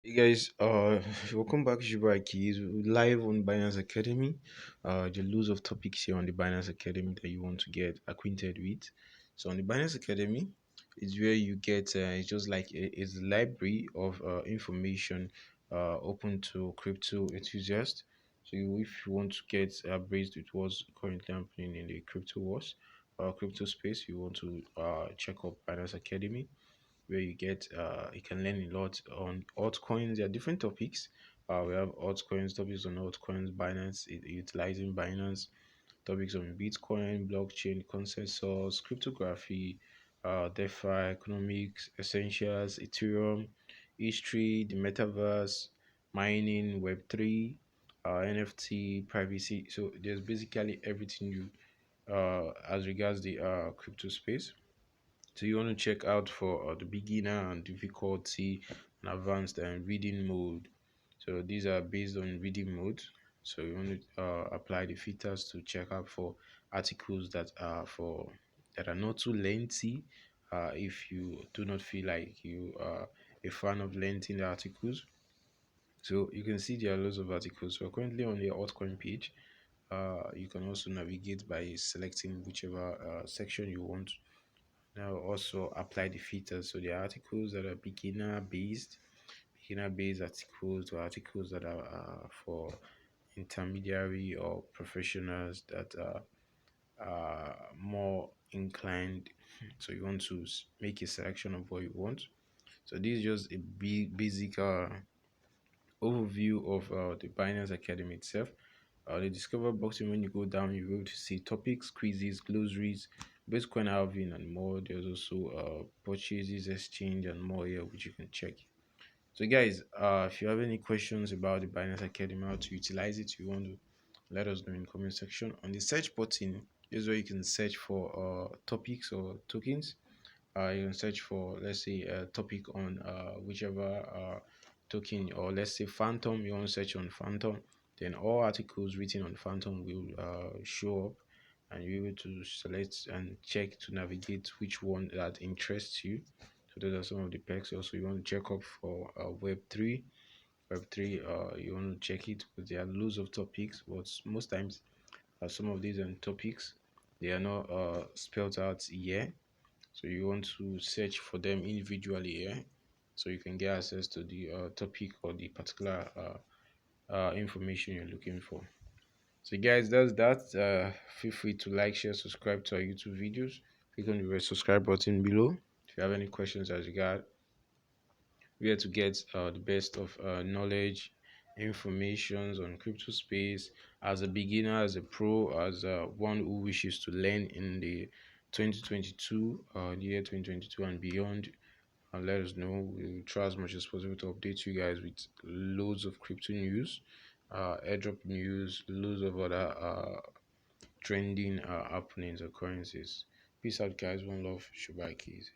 Hey guys, welcome back to Akahilz live on Binance Academy. The loads of topics here on the Binance Academy that you want to get acquainted with. So on the Binance Academy, it's where you get it's just like it's a library of information open to crypto enthusiasts. So if you want to get abreast with what's currently happening in the crypto wars, crypto space, you want to check out Binance Academy where you can learn a lot on altcoins. There are different topics. We have topics on altcoins, Binance, utilizing Binance, topics on Bitcoin, blockchain, consensus, cryptography, DeFi, economics, essentials, Ethereum, history, the metaverse, mining, Web3, NFT, privacy. So there's basically everything you as regards the crypto space. So you want to check out for the beginner and difficulty and advanced and reading mode. So these are based on reading mode. So you want to apply the filters to check out for articles that are not too lengthy. If you do not feel like you are a fan of lengthy articles, so you can see there are lots of articles. So currently on the altcoin page, you can also navigate by selecting whichever section you want. Now also apply the filters. So the articles that are beginner based articles to articles that are for intermediary or professionals that are more inclined. So you want to make a selection of what you want. So this is just a basic overview of the Binance Academy itself. The Discover box, and when you go down, you'll be able to see topics, quizzes, glossaries, Bitcoin halving, and more. There's also purchases, exchange, and more here, which you can check. So, guys, if you have any questions about the Binance Academy, how to utilize it, you want to let us know in the comment section. On the search button, this is where you can search for topics or tokens. You can search for, let's say, a topic on whichever token, or let's say Phantom. You want to search on Phantom, then all articles written on Phantom will show up, and you're able to select and check to navigate which one that interests you. So those are some of the perks. Also, you want to check up for Web3. Web3, you want to check it because there are loads of topics, but most times some of these topics they are not spelled out here, so you want to search for them individually here, so you can get access to the topic or the particular information you're looking for. So guys, that's that. Feel free to like, share, subscribe to our YouTube videos. Click on the red subscribe button below. If you have any questions as regard where to get the best of knowledge, informations on crypto space as a beginner, as a pro, as one who wishes to learn in the 2022, the year 2022 and beyond. And let us know. We'll try as much as possible to update you guys with loads of crypto news, airdrop news, loads of other trending happenings or currencies. Peace out, guys. One love. Shubai Keys.